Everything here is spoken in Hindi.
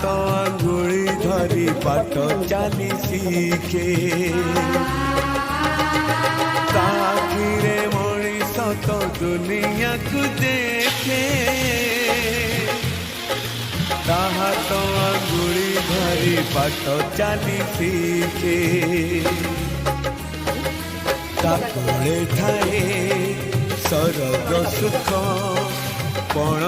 तो अंगुली धरी बाट चली शिखे ताकिरे मनीष तो दुनिया को देखे ताहा तो अंगुली धरी बाट चली शिखे ताकले थाए सरग सुख पण